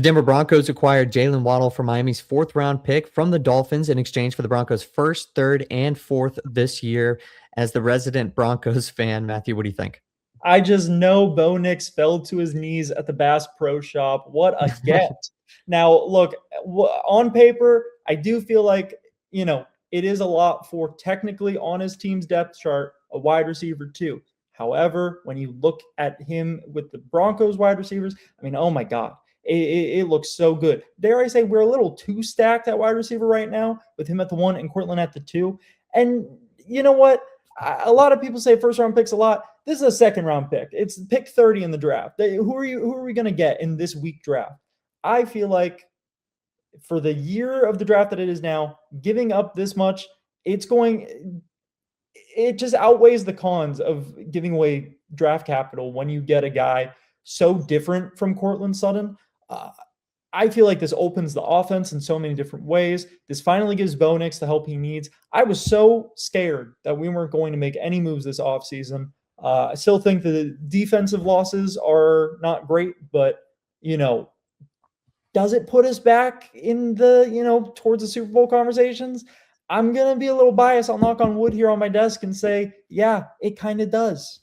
Denver Broncos acquired Jaylen Waddle for Miami's fourth-round pick from the Dolphins in exchange for the Broncos' first, third, and fourth this year. As the resident Broncos fan, Matthew, what do you think? I just know Bo Nix fell to his knees at the Bass Pro Shop. What a get. Now, look, on paper, I do feel like, it is a lot for technically on his team's depth chart, a wide receiver too. However, when you look at him with the Broncos wide receivers, I mean, oh my God, it looks so good. Dare I say we're a little too stacked at wide receiver right now with him at the 1 and Cortland at the 2. And you know what? A lot of people say first round picks a lot. This is a second round pick. It's pick 30 in the draft. Who are we going to get in this week draft? I feel like for the year of the draft that it is now, giving up this much, it just outweighs the cons of giving away draft capital when you get a guy so different from Cortland Sutton. I feel like this opens the offense in so many different ways. This finally gives Bo Nix the help he needs. I was so scared that we weren't going to make any moves this offseason. I still think the defensive losses are not great, but, does it put us back in the, towards the Super Bowl conversations? I'm going to be a little biased. I'll knock on wood here on my desk and say, yeah, it kind of does.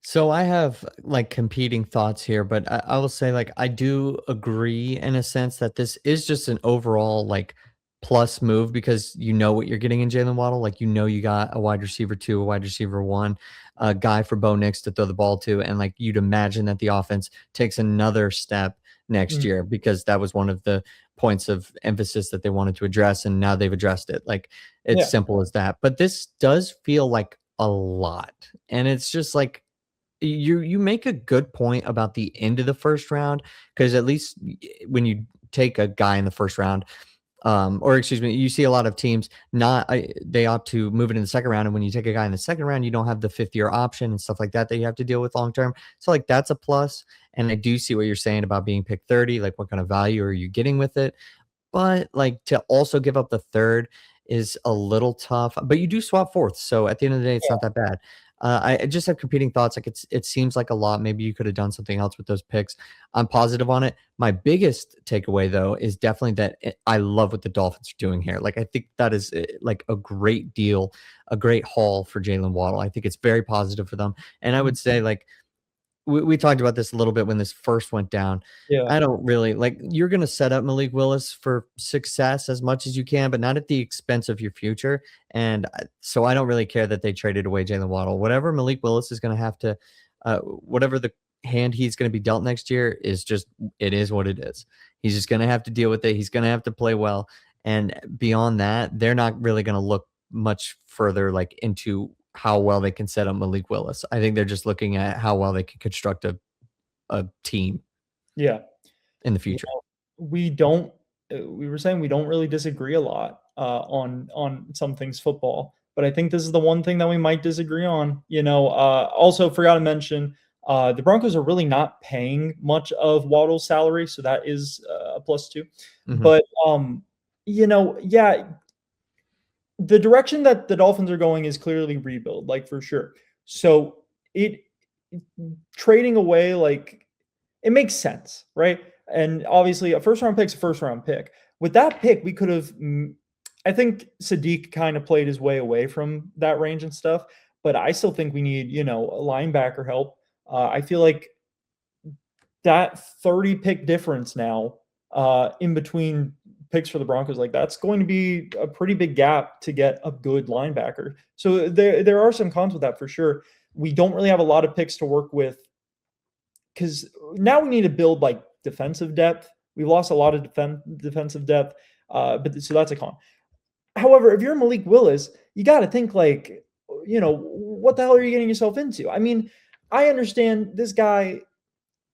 So I have like competing thoughts here, but I will say like I do agree in a sense that this is just an overall like plus move because you know what you're getting in Jaylen Waddle. Like you got a wide receiver 2, a wide receiver 1, a guy for Bo Nix to throw the ball to, and like you'd imagine that the offense takes another step next year because that was one of the points of emphasis that they wanted to address, and now they've addressed it. Like it's simple as that. But this does feel like a lot, and it's just like you make a good point about the end of the first round, because at least when you take a guy in the first round, or excuse me, you see a lot of teams they opt to move it in the second round, and when you take a guy in the second round, you don't have the 5th-year option and stuff like that you have to deal with long term. So like that's a plus, and I do see what you're saying about being picked 30. Like what kind of value are you getting with it? But like to also give up the third is a little tough. But you do swap fourth, so at the end of the day, it's not that bad. I just have competing thoughts. Like it seems like a lot. Maybe you could have done something else with those picks. I'm positive on it. My biggest takeaway, though, is definitely that I love what the Dolphins are doing here. Like I think that is like a great deal, a great haul for Jaylen Waddle. I think it's very positive for them. And I would say like we talked about this a little bit when this first went down. Yeah. I don't really like you're going to set up Malik Willis for success as much as you can, but not at the expense of your future. And so I don't really care that they traded away Jaylen Waddle. Whatever Malik Willis is going to have to, whatever the hand he's going to be dealt next year is just, it is what it is. He's just going to have to deal with it. He's going to have to play well. And beyond that, they're not really going to look much further like into how well they can set up Malik Willis. I think they're just looking at how well they can construct a team. Yeah. In the future. We were saying we don't really disagree a lot on some things football, but I think this is the one thing that we might disagree on. Also forgot to mention the Broncos are really not paying much of Waddle's salary, so that is a plus 2. Mm-hmm. But the direction that the Dolphins are going is clearly rebuild, like for sure. So trading away, like it makes sense, right? And obviously a first round pick's a first round pick. With that pick, we could have, I think Sadiq kind of played his way away from that range and stuff, but I still think we need, a linebacker help. I feel like that 30 pick difference now in between picks for the Broncos, like that's going to be a pretty big gap to get a good linebacker. So there are some cons with that for sure. We don't really have a lot of picks to work with because now we need to build like defensive depth. We've lost a lot of defensive depth, but so that's a con. However, if you're Malik Willis, you got to think like, what the hell are you getting yourself into? I mean, I understand this guy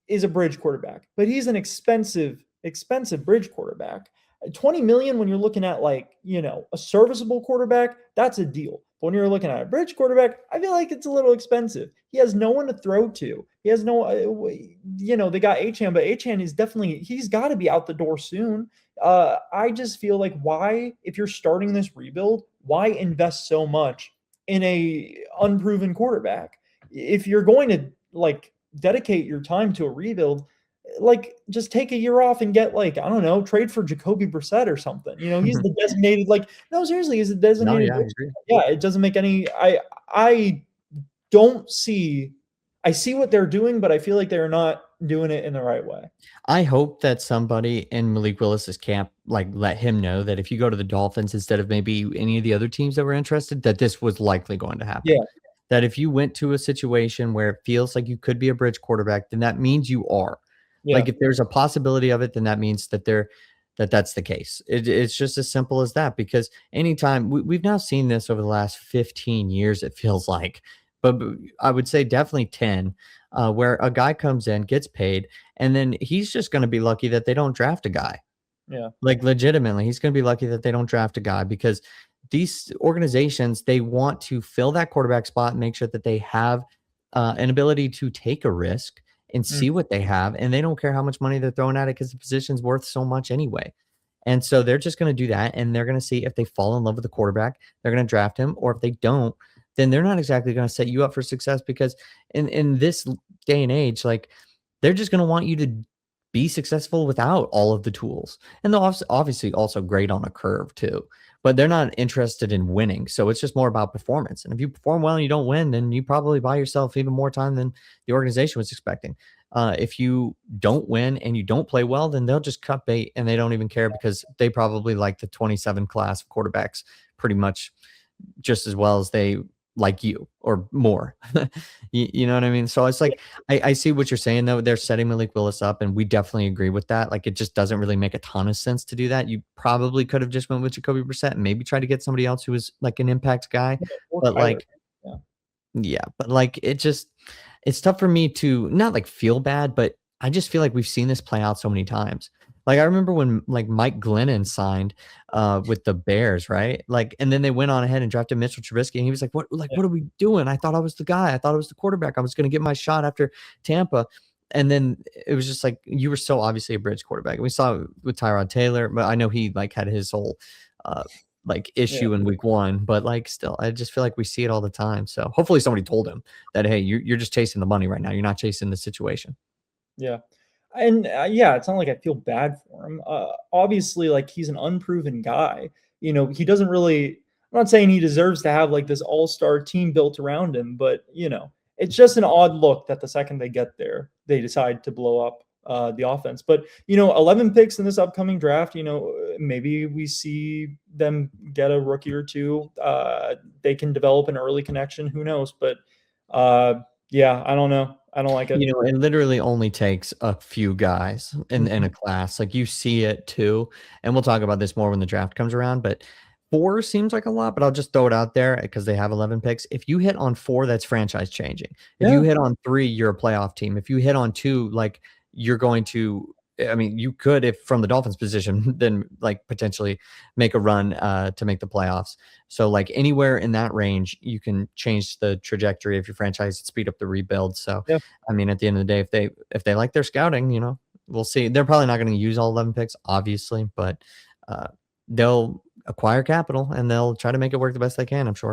is a bridge quarterback, but he's an expensive bridge quarterback. 20 million when you're looking at like, a serviceable quarterback, that's a deal. But when you're looking at a bridge quarterback, I feel like it's a little expensive. He has no one to throw to. He has no, they got Achane, but Achane is he's got to be out the door soon. I just feel like why, if you're starting this rebuild, why invest so much in a unproven quarterback? If you're going to like dedicate your time to a rebuild, like just take a year off and get like, I don't know, trade for Jacoby Brissett or something. He's the designated like no, seriously, he's a No, designated. yeah, I agree. Yeah, it doesn't make any I don't see I see what they're doing, but I feel like they're not doing it in the right way. I hope that somebody in Malik Willis's camp, like, let him know that if you go to the Dolphins instead of maybe any of the other teams that were interested, that this was likely going to happen. Yeah, That if you went to a situation where it feels like you could be a bridge quarterback, then that means you are. yeah, Like, if there's a possibility of it, then that means that's the case. It's just as simple as that, because anytime we've now seen this over the last 15 years, it feels like, but I would say definitely 10, where a guy comes in, gets paid, and then he's just going to be lucky that they don't draft a guy. yeah. Like, legitimately, he's gonna be lucky that they don't draft a guy, because these organizations, they want to fill that quarterback spot and make sure that they have, an ability to take a risk and Mm, see what they have, and they don't care how much money they're throwing at it, because the position's worth so much anyway. And so they're just gonna do that, and they're gonna see if they fall in love with the quarterback, they're gonna draft him, or if they don't, then they're not exactly gonna set you up for success, because in this day and age, like, they're just gonna want you to be successful without all of the tools. And they'll obviously also grade on a curve too, but they're not interested in winning. So it's just more about performance. And if you perform well and you don't win, then you probably buy yourself even more time than the organization was expecting. If you don't win and you don't play well, then they'll just cut bait and they don't even care, because they probably like the 27 class of quarterbacks pretty much just as well as they like you, or more. You know what I mean? So it's yeah, like, I see what you're saying though. They're setting Malik Willis up, and we definitely agree with that. Like, it just doesn't really make a ton of sense to do that. You probably could have just went with Jacoby Brissett and maybe tried to get somebody else who was like an impact guy. or But Kyler. like, Yeah, yeah, but like, it's tough for me to not like feel bad, but I just feel like we've seen this play out so many times. Like, I remember when like Mike Glennon signed with the Bears, right? Like, and then they went on ahead and drafted Mitchell Trubisky, and he was like, yeah, what are we doing? I thought I was the guy. I thought I was the quarterback. I was going to get my shot after Tampa. And then it was just like, you were so obviously a bridge quarterback. And we saw it with Tyrod Taylor, but I know he like had his whole uh like yeah, issue in week one, but like, still, I just feel like we see it all the time. So hopefully somebody told him that, hey, you're just chasing the money right now. You're not chasing the situation. yeah. And yeah, it's not like I feel bad for him. Obviously, like he's an unproven guy. He doesn't really. I'm not saying he deserves to have like this all-star team built around him, but it's just an odd look that the second they get there, they decide to blow up the offense. But 11 picks in this upcoming draft. Maybe we see them get a rookie or two. They can develop an early connection. Who knows? But yeah, I don't know. I don't like it. It literally only takes a few guys in a Mhm. class. Like, you see it too, and we'll talk about this more when the draft comes around, but 4 seems like a lot, but I'll just throw it out there because they have 11 picks. If you hit on 4, that's franchise changing. If you Yeah. hit on 3, you're a playoff team. If you hit on 2, like, you're going to, I mean, you could, if from the Dolphins position, then like potentially make a run to make the playoffs. So like, anywhere in that range, you can change the trajectory of your franchise and speed up the rebuild. So Yeah. I mean, at the end of the day, if they like their scouting, we'll see. They're probably not going to use all 11 picks, obviously, but they'll acquire capital and they'll try to make it work the best they can, I'm sure.